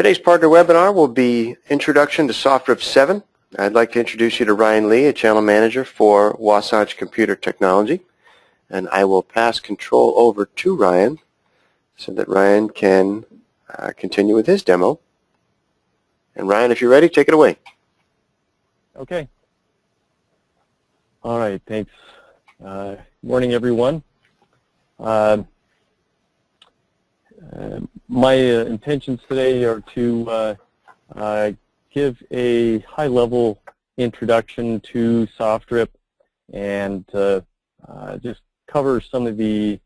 Today's partner webinar will be Introduction to SoftRIP 7. I'd like to introduce you to Ryan Lee, a Channel Manager for Wasatch Computer Technology. And I will pass control over to Ryan so that Ryan can continue with his demo. And Ryan, if you're ready, take it away. Okay. All right, thanks. Morning, everyone. My intentions today are to give a high-level introduction to SoftRIP and just cover some of the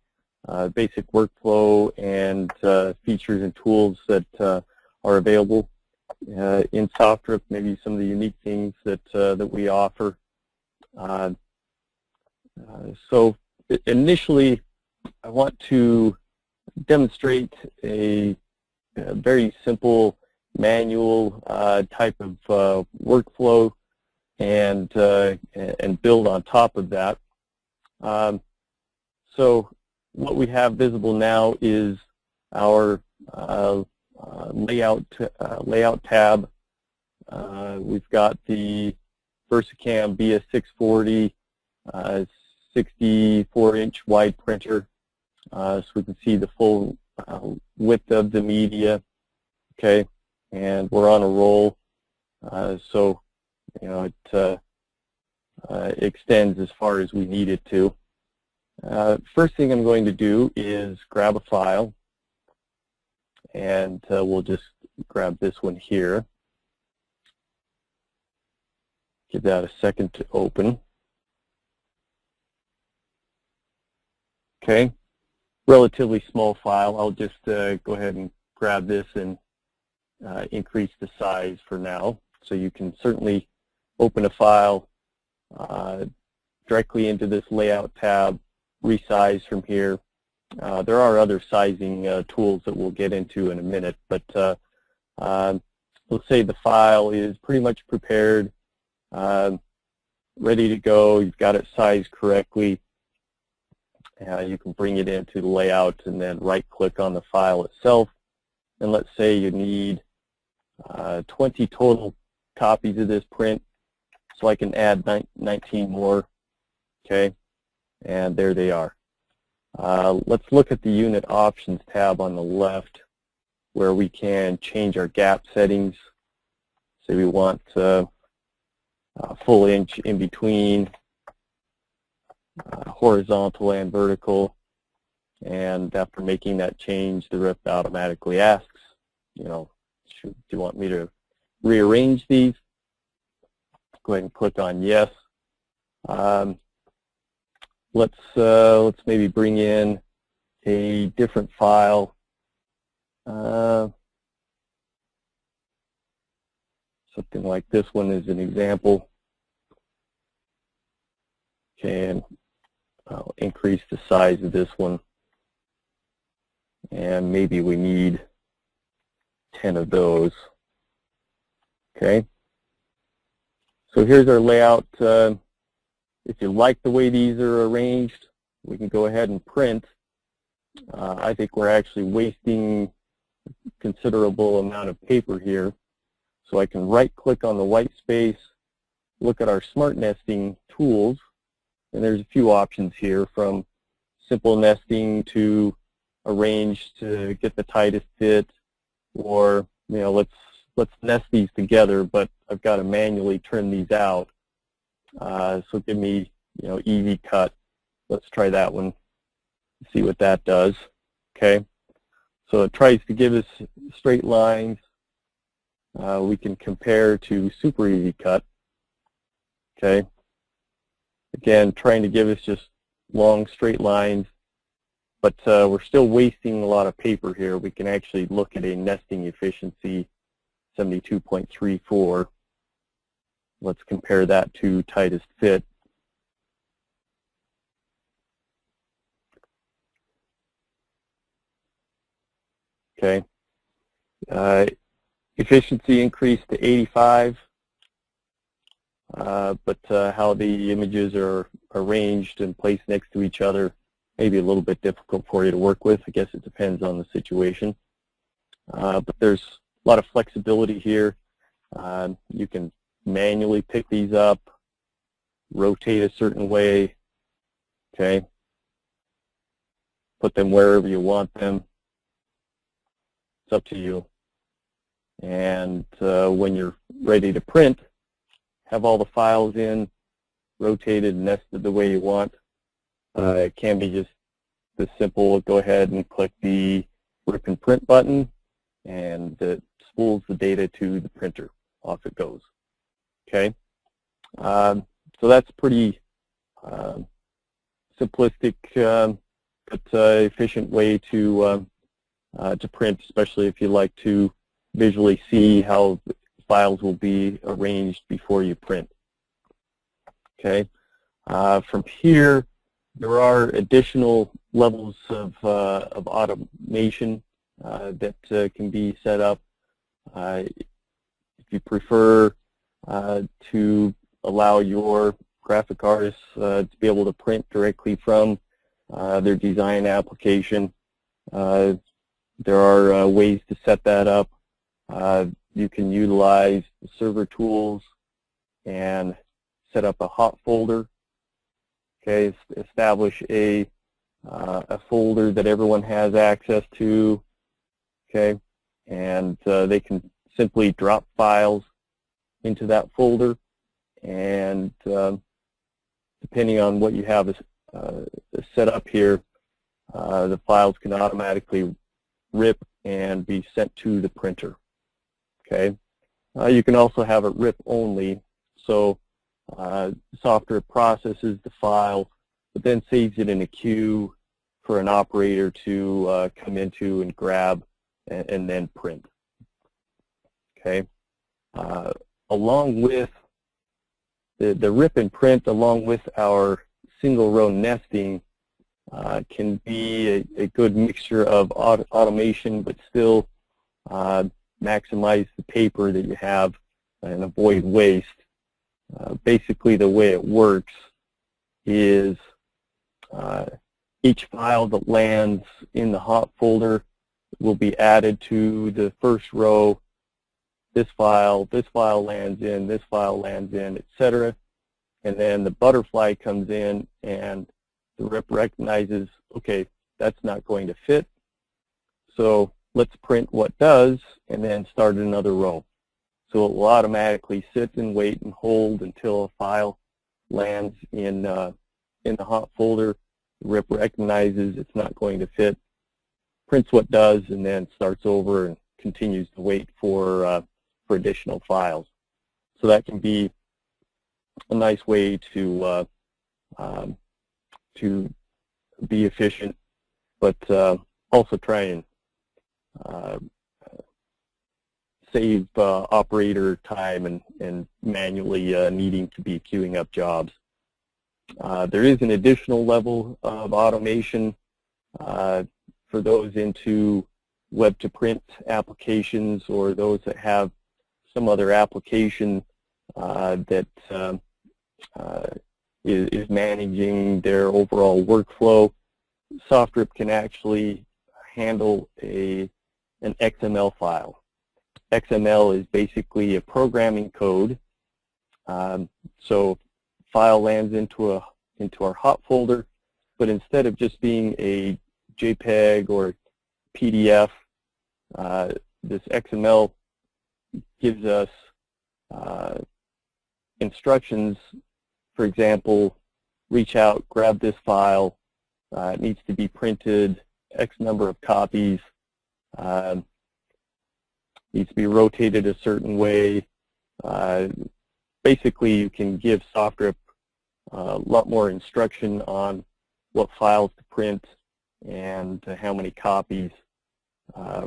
basic workflow and features and tools that are available in SoftRIP, maybe some of the unique things that we offer. So initially, I want to demonstrate a very simple manual type of workflow and build on top of that. So what we have visible now is our layout tab. We've got the VersaCAM BS640 64-inch wide printer, so we can see the full width of the media. Okay, and we're on a roll, so you know it extends as far as we need it to. First thing I'm going to do is grab a file, and we'll just grab this one here. Give that a second to open. Okay, relatively small file. I'll just go ahead and grab this and increase the size for now. So you can certainly open a file directly into this layout tab, resize from here. There are other sizing tools that we'll get into in a minute, but let's say the file is pretty much prepared, ready to go. You've got it sized correctly. You can bring it into the layout and then right-click on the file itself. And let's say you need 20 total copies of this print, so I can add 19 more. Okay, and there they are. Let's look at the Unit Options tab on the left, where we can change our gap settings. Say we want a full inch in between, horizontal and vertical, and after making that change, the RIP automatically asks, you know, do you want me to rearrange these? Go ahead and click on yes. Let's maybe bring in a different file. Something like this one is an example. Okay, and I'll increase the size of this one, and maybe we need 10 of those. Okay, so here's our layout. If you like the way these are arranged, we can go ahead and print. I think we're actually wasting a considerable amount of paper here, so I can right-click on the white space, look at our smart nesting tools. And there's a few options here, from simple nesting to arrange to get the tightest fit, or you know, let's nest these together, but I've got to manually turn these out. So give me, you know, easy cut. Let's try that one. See what that does. Okay. So it tries to give us straight lines. We can compare to super easy cut. Okay. Again, trying to give us just long, straight lines, but we're still wasting a lot of paper here. We can actually look at a nesting efficiency, 72.34. Let's compare that to tightest fit. Okay. Efficiency increased to 85. But how the images are arranged and placed next to each other may be a little bit difficult for you to work with. I guess it depends on the situation. But there's lot of flexibility here. You can manually pick these up, rotate a certain way, okay? Put them wherever you want them. It's up to you. And when you're ready to print, have all the files in, rotated, nested the way you want. It can be just this simple. Go ahead and click the Rip and Print button, and it spools the data to the printer. Off it goes. Okay, so that's pretty simplistic but efficient way to print, especially if you like to visually see how files will be arranged before you print. Okay, from here there are additional levels of automation that can be set up. If you prefer to allow your graphic artists to be able to print directly from their design application, there are ways to set that up. You can utilize the server tools and set up a hot folder. Okay, establish a folder that everyone has access to. Okay, and they can simply drop files into that folder, and depending on what you have set up here, the files can automatically rip and be sent to the printer. Okay, you can also have it rip only, so SoftRIP processes the file, but then saves it in a queue for an operator to come into and grab and then print. Okay, along with the rip and print, along with our single row nesting, can be a good mixture of automation, but still maximize the paper that you have and avoid waste. Basically, the way it works is each file that lands in the hot folder will be added to the first row. This file lands in, this file lands in, etc. And then the butterfly comes in and the rip recognizes, okay, that's not going to fit, so let's print what does and then start another row. So it will automatically sit and wait and hold until a file lands in the hot folder. The rip recognizes it's not going to fit, prints what does, and then starts over and continues to wait for additional files. So that can be a nice way to be efficient, but also try and save operator time and manually needing to be queuing up jobs. There is an additional level of automation for those into web-to-print applications or those that have some other application that is managing their overall workflow. SoftRIP can actually handle an XML file. XML is basically a programming code. So file lands into our hot folder, but instead of just being a JPEG or PDF, this XML gives us instructions. For example, reach out, grab this file. It needs to be printed X number of copies. Needs to be rotated a certain way. Basically, you can give SoftRIP a lot more instruction on what files to print and how many copies,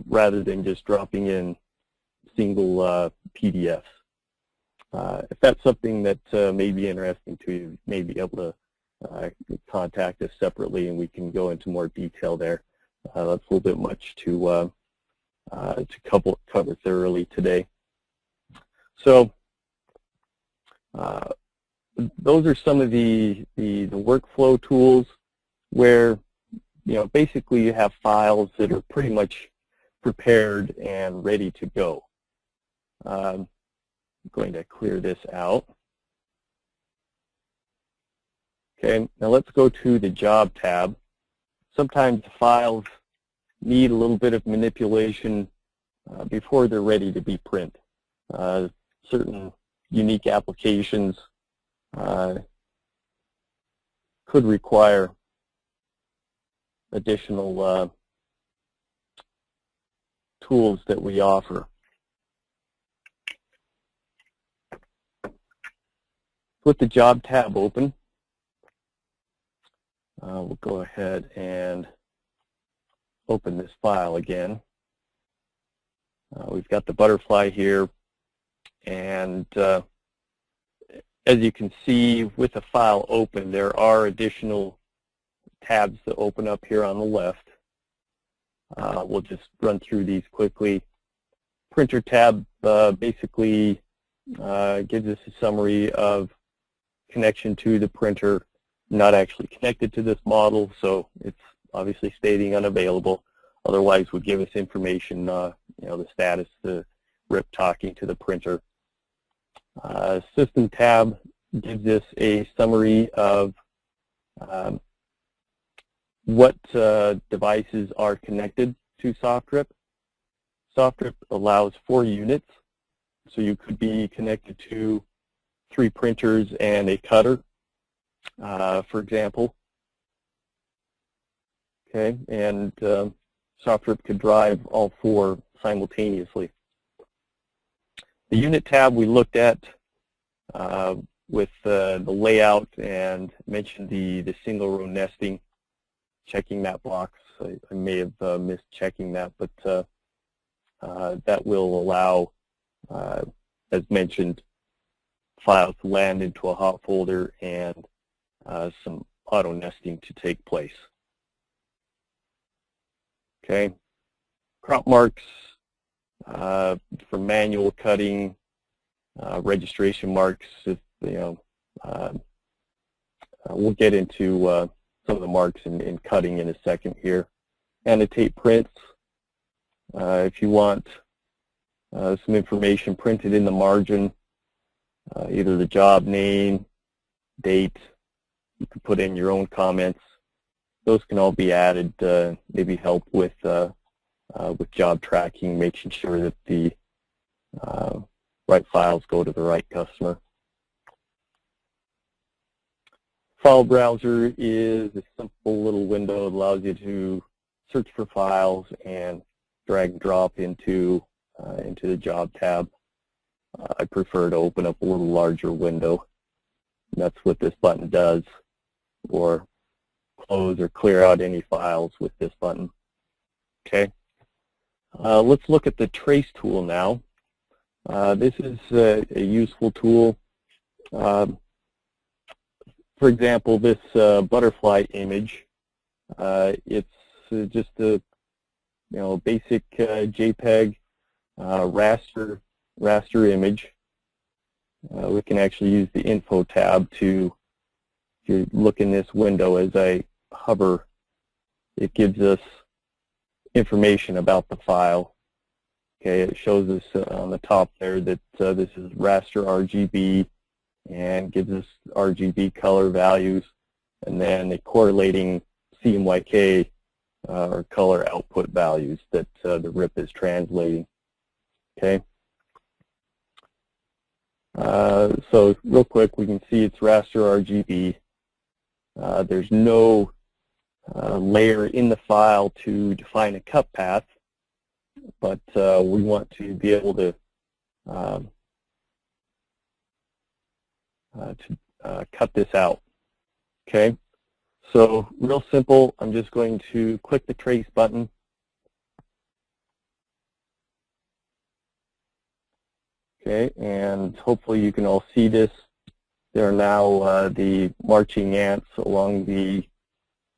rather than just dropping in single PDFs. If that's something that may be interesting to you, you may be able to contact us separately and we can go into more detail there. That's a little bit much to cover thoroughly today. So those are some of the workflow tools where, you know, basically you have files that are pretty much prepared and ready to go. I'm going to clear this out. Okay, now let's go to the Job tab. Sometimes the files need a little bit of manipulation before they're ready to be print. Certain unique applications could require additional tools that we offer. With the Job tab open, we'll go ahead and open this file again. We've got the butterfly here, and as you can see, with the file open, there are additional tabs that open up here on the left. We'll just run through these quickly. Printer tab basically gives us a summary of connection to the printer, not actually connected to this model, so it's obviously stating unavailable. Otherwise, would give us information, the status, the RIP talking to the printer. System tab gives us a summary of what devices are connected to SoftRIP. SoftRIP allows 4 units, so you could be connected to 3 printers and a cutter, for example. Okay, and SoftRIP could drive all 4 simultaneously. The unit tab we looked at with the layout and mentioned the single row nesting, checking that box. I may have missed checking that, but that will allow, as mentioned, files to land into a hot folder and some auto nesting to take place. Okay, crop marks for manual cutting, registration marks. We'll get into some of the marks in cutting in a second here. Annotate prints. If you want some information printed in the margin, either the job name, date, you can put in your own comments. Those can all be added, maybe help with job tracking, making sure that the right files go to the right customer. File browser is a simple little window that allows you to search for files and drag and drop into the Job tab. I prefer to open up a little larger window. And that's what this button does, or close or clear out any files with this button. Okay. Let's look at the trace tool now. This is a useful tool. For example, this butterfly image, it's just a basic JPEG raster image. We can actually use the info tab to look in this window. As I hover, it gives us information about the file. Okay, it shows us on the top there that this is raster RGB and gives us RGB color values, and then the correlating CMYK or color output values that the RIP is translating. Okay. So real quick, we can see it's raster RGB. There's no layer in the file to define a cut path, but we want to be able to cut this out. Okay, so real simple. I'm just going to click the trace button. Okay, and hopefully you can all see this. There are now the marching ants along the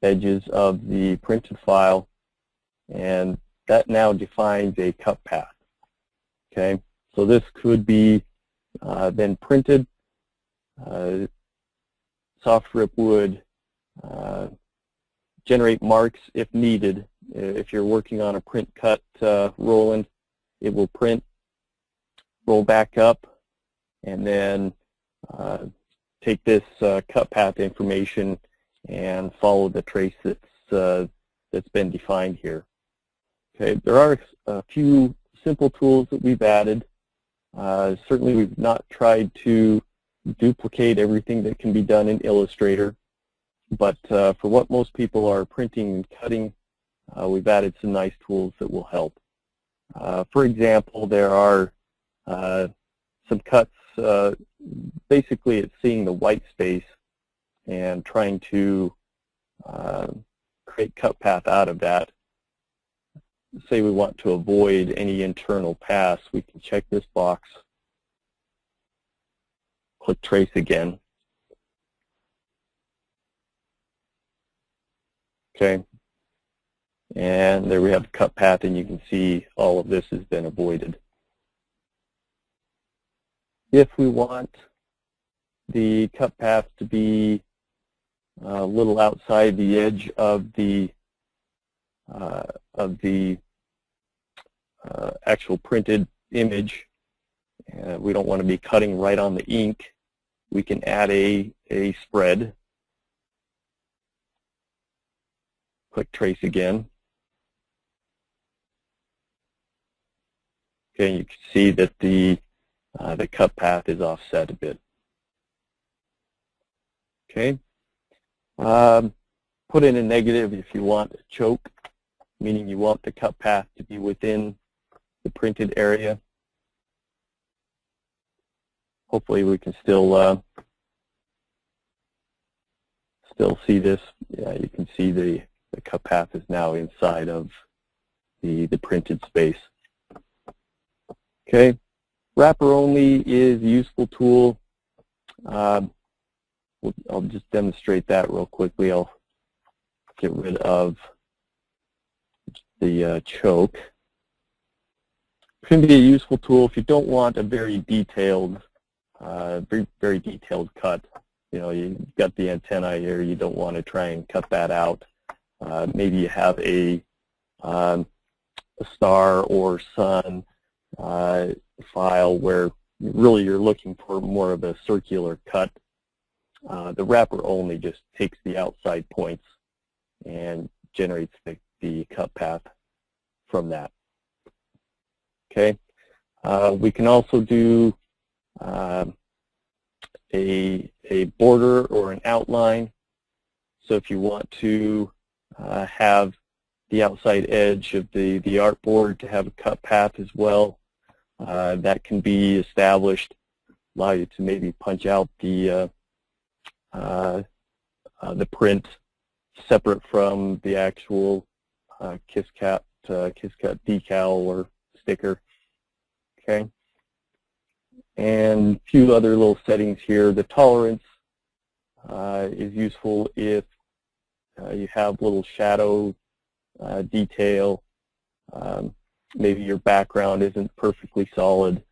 edges of the printed file, and that now defines a cut path. Okay, so this could be then printed. SoftRIP would generate marks if needed. If you're working on a print cut, Roland, it will print scroll back up, and then take this cut path information and follow the trace that's been defined here. Okay, there are a few simple tools that we've added. Certainly we've not tried to duplicate everything that can be done in Illustrator, but for what most people are printing and cutting, we've added some nice tools that will help. For example, there are some cuts. Basically, it's seeing the white space and trying to create cut path out of that. Say we want to avoid any internal paths, we can check this box, click trace again. Okay, and there we have the cut path, and you can see all of this has been avoided. If we want the cut path to be a little outside the edge of the actual printed image, we don't want to be cutting right on the ink, we can add a spread. Click trace again. Okay, you can see that the cut path is offset a bit. Okay. Put in a negative if you want a choke, meaning you want the cut path to be within the printed area. Hopefully we can still see this. Yeah, you can see the cut path is now inside of the printed space. Okay, wrapper only is a useful tool. I'll just demonstrate that real quickly. I'll get rid of the choke. It can be a useful tool if you don't want a very detailed, very detailed cut. You know, you've got the antenna here. You don't want to try and cut that out. Maybe you have a star or sun file where really you're looking for more of a circular cut. The wrapper only just takes the outside points and generates the cut path from that. Okay, we can also do a border or an outline. So if you want to have the outside edge of the artboard to have a cut path as well, that can be established. Allow you to maybe punch out the print separate from the actual KissCat decal or sticker. Okay, and a few other little settings here. The tolerance is useful if you have little shadow detail. Maybe your background isn't perfectly solid,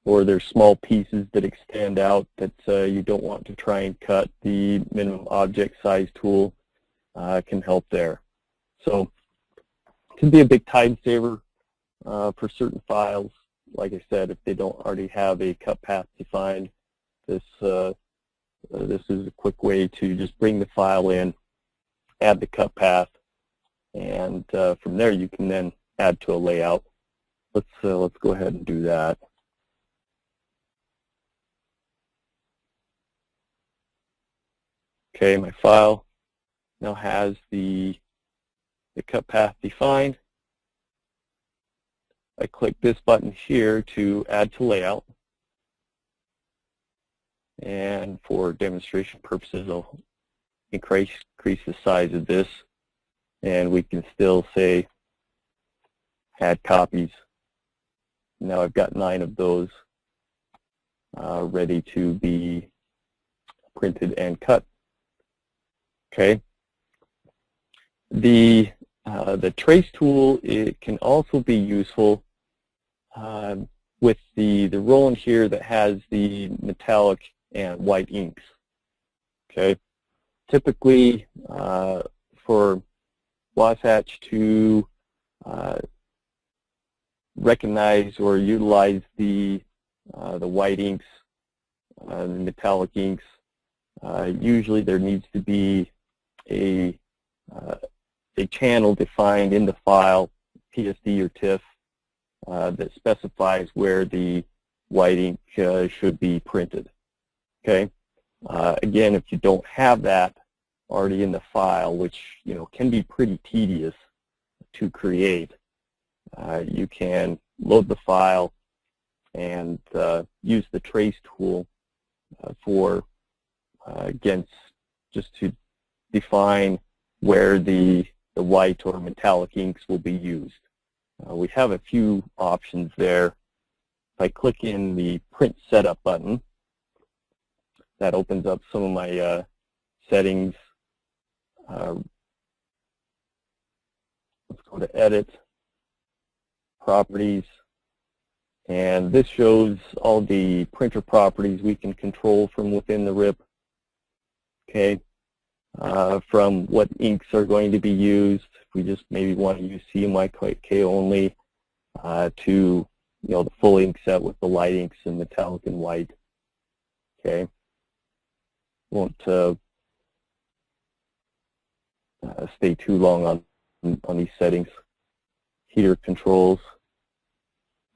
or there's small pieces that extend out that you don't want to try and cut. The minimum object size tool can help there. So it can be a big time saver for certain files. Like I said, if they don't already have a cut path defined, this is a quick way to just bring the file in, add the cut path, and from there you can then add to a layout. Let's go ahead and do that. Okay, my file now has the cut path defined. I click this button here to add to layout. And for demonstration purposes, I'll increase the size of this, and we can still say add copies. Now I've got 9 of those ready to be printed and cut. Okay. The trace tool, it can also be useful with the roll in here that has the metallic and white inks. Okay. Typically, for Wasatch to recognize or utilize the white inks, the metallic inks, usually there needs to be a channel defined in the file, PSD or TIFF, that specifies where the white ink should be printed. Okay. Again, if you don't have that already in the file, which can be pretty tedious to create, you can load the file and use the trace tool for again, just to define where the white or metallic inks will be used. We have a few options there. If I click in the Print Setup button, that opens up some of my settings. Let's go to Edit, Properties, and this shows all the printer properties we can control from within the RIP. Okay, from what inks are going to be used. If we just maybe want to use CMYK only, to the full ink set with the light inks and metallic and white. Okay, won't stay too long on these settings. Heater controls.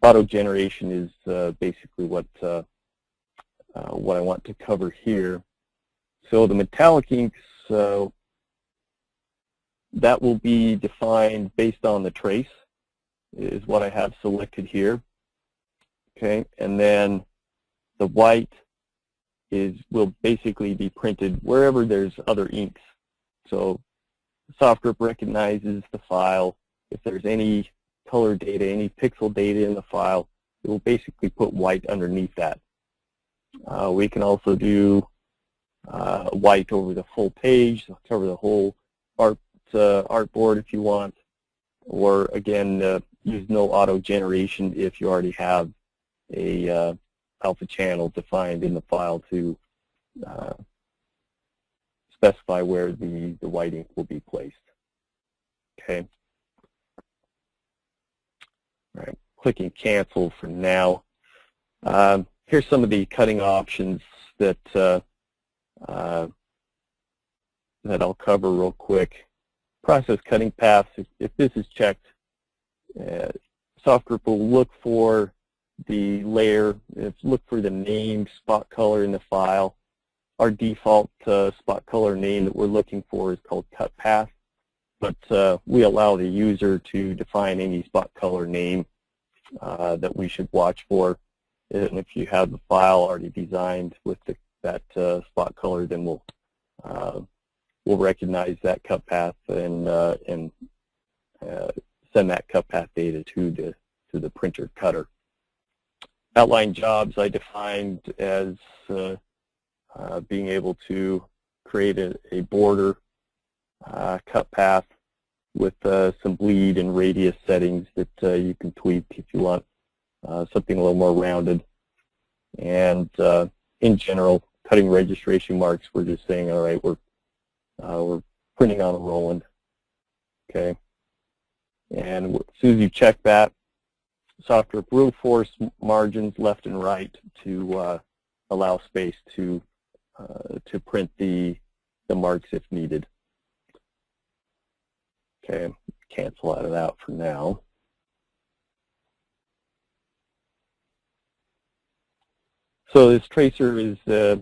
Auto generation is basically what I want to cover here. So the metallic inks, that will be defined based on the trace, is what I have selected here. Okay, and then the white will basically be printed wherever there's other inks. So SoftRIP recognizes the file. If there's any color data, any pixel data in the file, it will basically put white underneath that. We can also do white over the full page, cover the whole artboard if you want, or again use no auto generation if you already have a alpha channel defined in the file to specify where the white ink will be placed. Okay. All right, clicking cancel for now. Here's some of the cutting options that that I'll cover real quick. Process cutting paths. If this is checked, SoftRIP will look for the layer, look for the name, spot color in the file. Our default spot color name that we're looking for is called cut path, but we allow the user to define any spot color name that we should watch for. And if you have the file already designed with that spot color, then we'll recognize that cut path and send that cut path data to the printer cutter. Outline jobs I defined as being able to create a border cut path with some bleed and radius settings that you can tweak if you want something a little more rounded. And in general, cutting registration marks, we're just saying, all right, we're printing on a Roland. Okay. And as soon as you check that, SoftRIP will force margins left and right to allow space to print the marks if needed. Okay, cancel out of that for now. So this tracer is a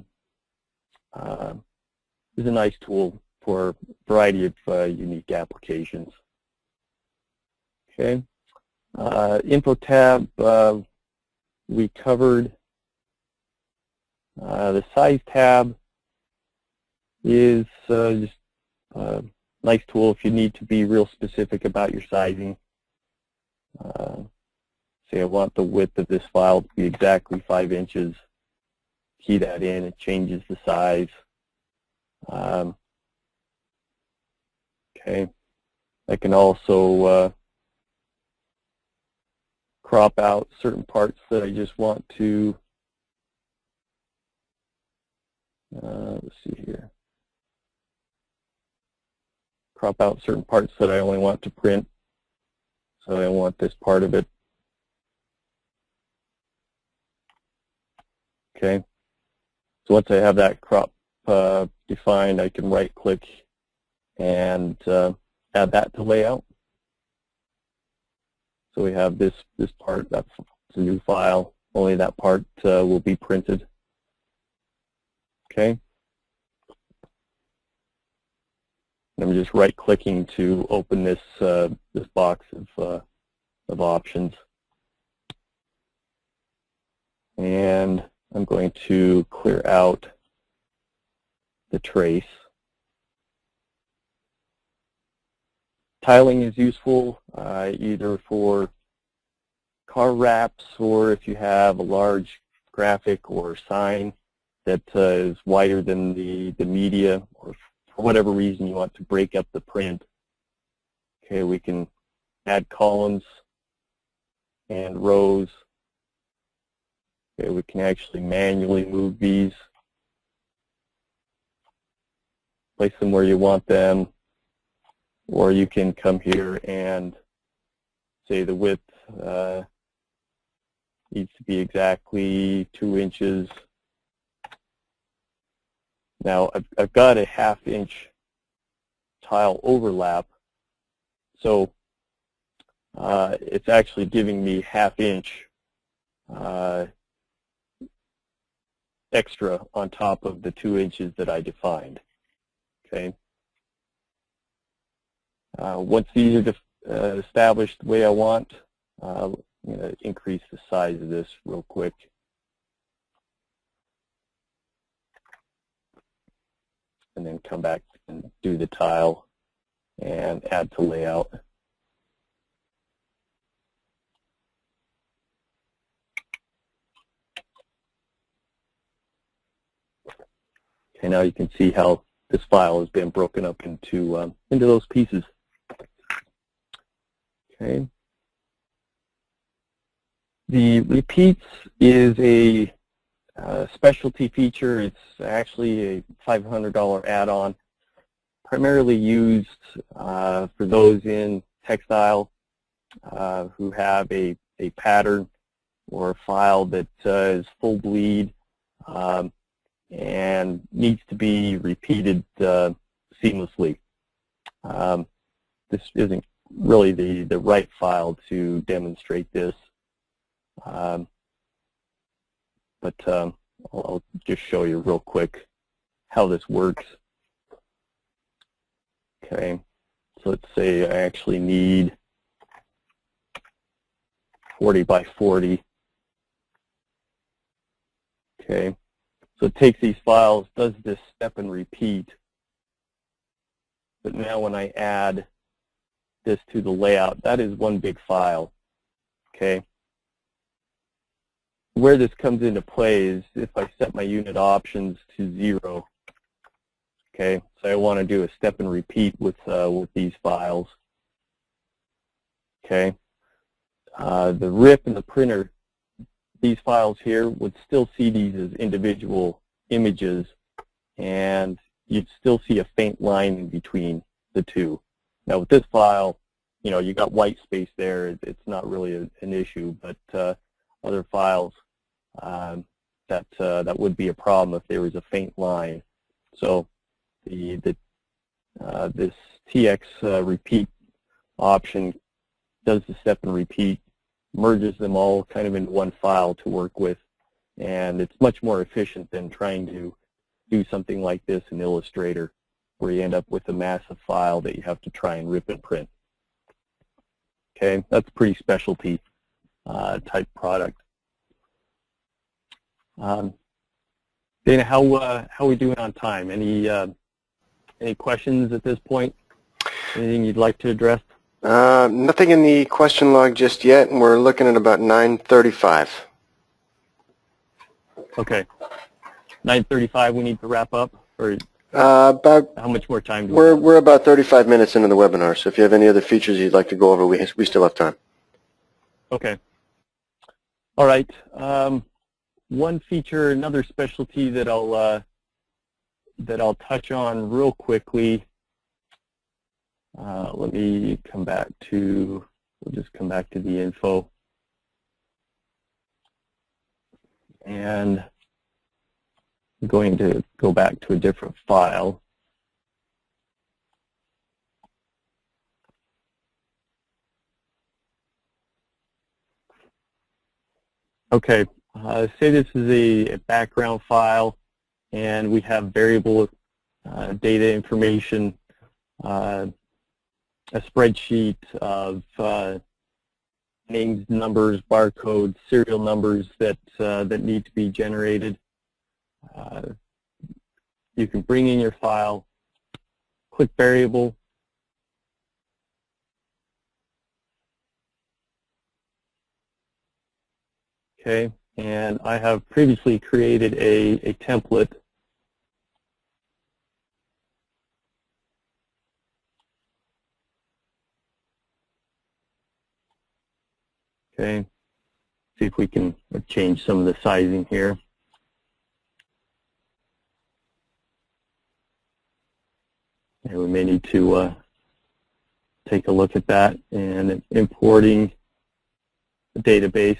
nice tool for a variety of unique applications. Okay, info tab we covered. The size tab is just a nice tool if you need to be real specific about your sizing. Say I want the width of this file to be exactly 5 inches. Key that in, it changes the size. Okay, I can also crop out certain parts that I just want to, let's see here, crop out certain parts that I only want to print. So I want this part of it Okay. So once I have that crop defined, I can right-click and add that to layout. So we have this part, that's a new file. Only that part will be printed. Okay. I'm just right-clicking to open this this box of options, and I'm going to clear out the trace. Tiling is useful either for car wraps or if you have a large graphic or sign that is wider than the media, or for whatever reason you want to break up the print. Okay, we can add columns and rows. Okay, we can actually manually move these, place them where you want them, or you can come here and say the width needs to be exactly 2 inches. Now I've got a 1/2 inch tile overlap, so it's actually giving me 1/2 inch extra on top of the 2 inches that I defined. Okay. Once these are established the way I want, I'm going to increase the size of this real quick. And then come back and do the tile and add to layout. Okay, now you can see how this file has been broken up into those pieces. Okay. The repeats is a specialty feature. It's actually a $500 add-on, primarily used for those in textile who have a pattern or a file that is full bleed and needs to be repeated seamlessly. This isn't really the right file to demonstrate this, but I'll just show you real quick how this works. Okay, so let's say I actually need 40 by 40. Okay, so it takes these files, does this step and repeat, but now when I add this to the layout, that is one big file. Okay. Where this comes into play is if I set my unit options to 0. Okay, so I want to do a step and repeat with these files. Okay, the RIP and the printer, these files here would still see these as individual images, and you'd still see a faint line in between the two. Now with this file, you know, you got white space there. It's not really an issue, but other files, that would be a problem if there was a faint line. So this TX repeat option does the step and repeat, merges them all kind of into one file to work with, and it's much more efficient than trying to do something like this in Illustrator, where you end up with a massive file that you have to try and rip and print. Okay, that's pretty specialty type product. Dana, how are we doing on time? Any questions at this point? Anything you'd like to address? Nothing in the question log just yet, and we're looking at about 9:35. Okay, 9:35. We need to wrap up, or about how much more time do we have? We're about 35 minutes into the webinar, so if you have any other features you'd like to go over, we still have time. Okay. All right. One feature, another specialty that I'll touch on real quickly. Let me come back to. We'll just come back to the info. And I'm going to go back to a different file. Okay, say this is a background file, and we have variable data information, a spreadsheet of names, numbers, barcodes, serial numbers that need to be generated. You can bring in your file, click variable, okay, and I have previously created a template. Okay, see if we can change some of the sizing here. And we may need to take a look at that, and importing the database.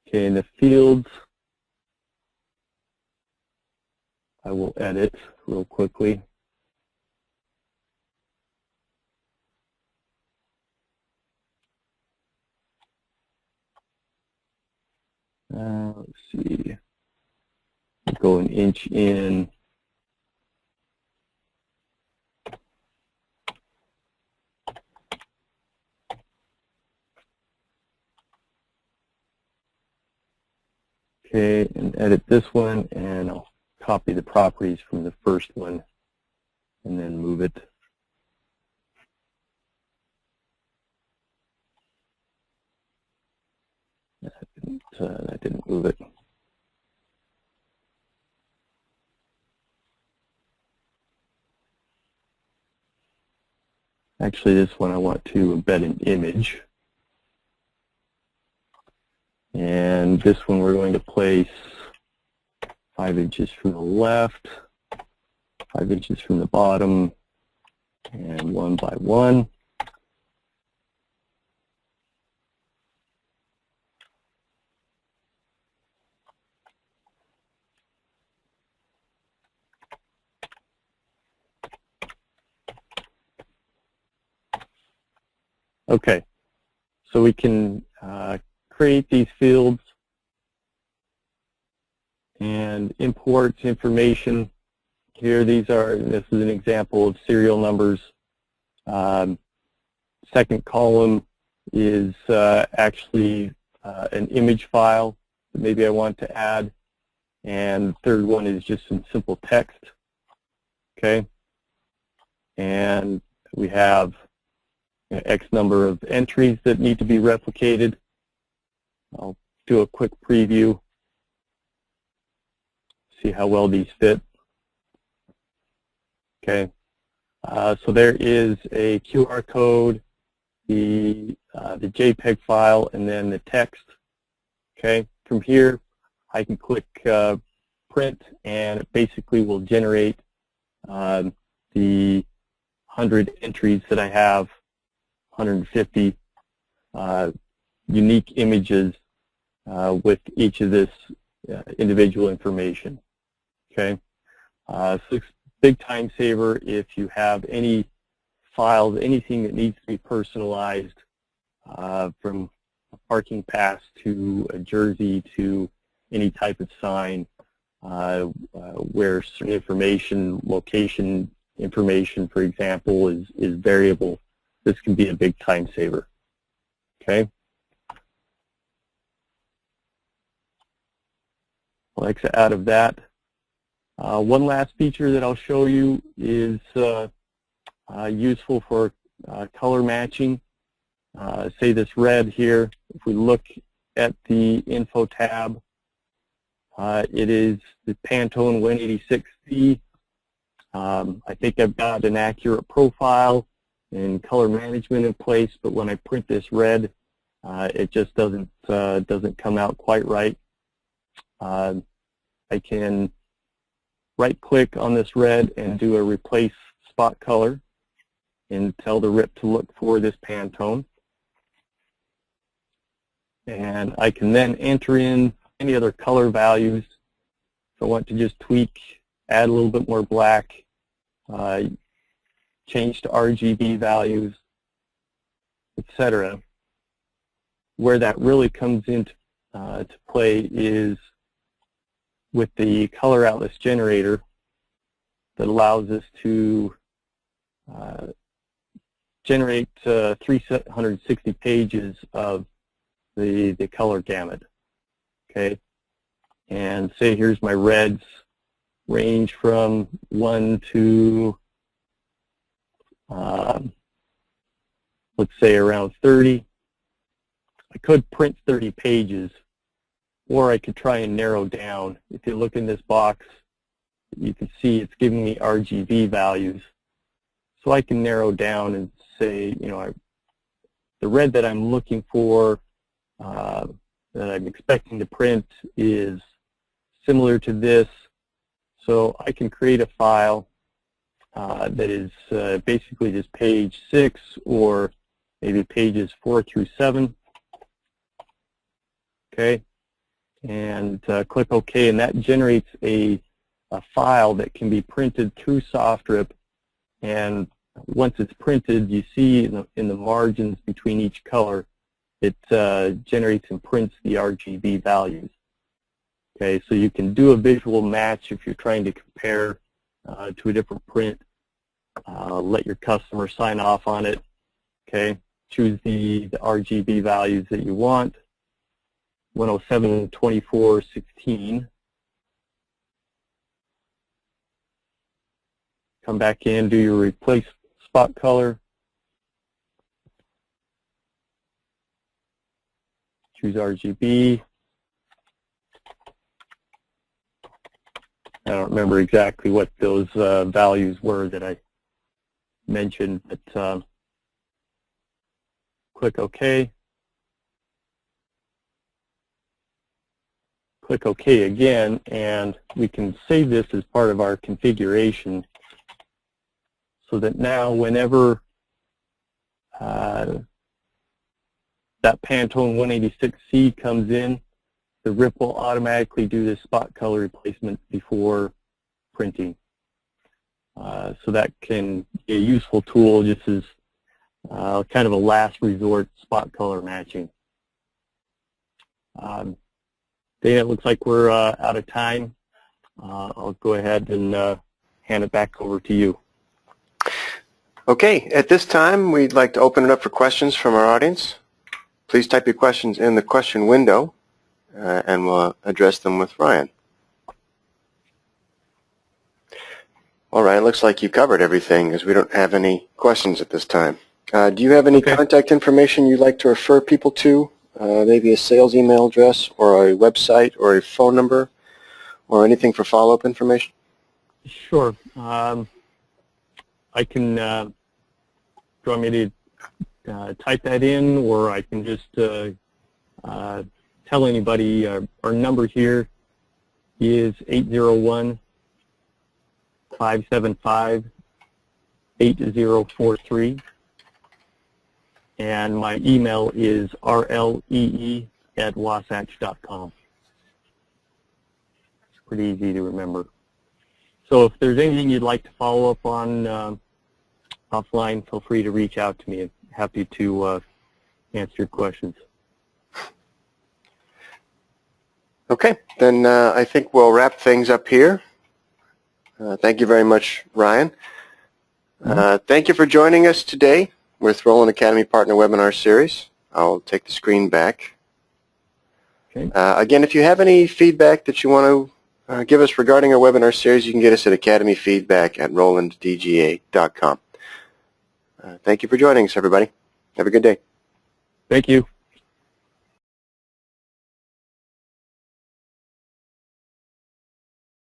Okay, in the fields, I will edit real quickly. Let's see, go an inch in. Okay, and edit this one, and I'll copy the properties from the first one and then move it. That didn't move it. Actually, this one I want to embed an image. And this one we're going to place 5 inches from the left, 5 inches from the bottom, and 1 by 1. Okay, so we can create these fields and import information. Here, this is an example of serial numbers. Second column is actually an image file that maybe I want to add, and third one is just some simple text. Okay, and we have X number of entries that need to be replicated. I'll do a quick preview, see how well these fit. Okay, so there is a QR code, the JPEG file, and then the text. Okay, from here I can click print, and it basically will generate the 100 entries that I have, 150 unique images with each of this individual information. Okay, so it's a big time saver if you have any files, anything that needs to be personalized, from a parking pass to a jersey to any type of sign, where certain information, location information, for example, is variable. This can be a big time saver. Okay. I'll exit out of that. One last feature that I'll show you is useful for color matching. Say this red here, if we look at the info tab, it is the Pantone 186C. I think I've got an accurate profile and color management in place, but when I print this red, it just doesn't come out quite right. I can right-click on this red and do a replace spot color and tell the RIP to look for this Pantone. And I can then enter in any other color values if I want to just tweak, add a little bit more black, change to RGB values, etc. Where that really comes into to play is with the color outlets generator that allows us to generate 360 pages of the color gamut. Okay, and say here's my reds, range from 1 to let's say around 30. I could print 30 pages, or I could try and narrow down. If you look in this box, you can see it's giving me RGB values. So I can narrow down and say, you know, the red that I'm looking for, that I'm expecting to print is similar to this. So I can create a file that is basically just page 6 or maybe pages 4 through 7. Okay, and click OK, and that generates a file that can be printed through SoftRIP. And once it's printed, you see in the margins between each color, it generates and prints the RGB values. Okay, so you can do a visual match if you're trying to compare to a different print. Let your customer sign off on it. Okay, choose the RGB values that you want. 107, 24, 16. Come back in, do your replace spot color. Choose RGB. I don't remember exactly what those values were that I mentioned, but click OK. Click OK again, and we can save this as part of our configuration so that now whenever that Pantone 186C comes in, the RIP will automatically do this spot color replacement before printing. So that can be a useful tool just as kind of a last resort spot color matching. Dana, it looks like we're out of time. I'll go ahead and hand it back over to you. Okay, at this time we'd like to open it up for questions from our audience. Please type your questions in the question window and we'll address them with Ryan. All right, it looks like you covered everything as we don't have any questions at this time. Do you have any contact information you'd like to refer people to? Maybe a sales email address or a website or a phone number or anything for follow-up information? Sure. I can, do you want me to type that in, or I can just tell anybody our number here is 801-575-8043. And my email is rlee@wasatch.com. It's pretty easy to remember. So if there's anything you'd like to follow up on offline, feel free to reach out to me. I'm happy to answer your questions. Okay, then I think we'll wrap things up here. Thank you very much, Ryan. Thank you for joining us today with Roland Academy Partner Webinar Series. I'll take the screen back. Okay. Again, if you have any feedback that you want to give us regarding our webinar series, you can get us at academyfeedback@rolanddga.com. Thank you for joining us, everybody. Have a good day. Thank you.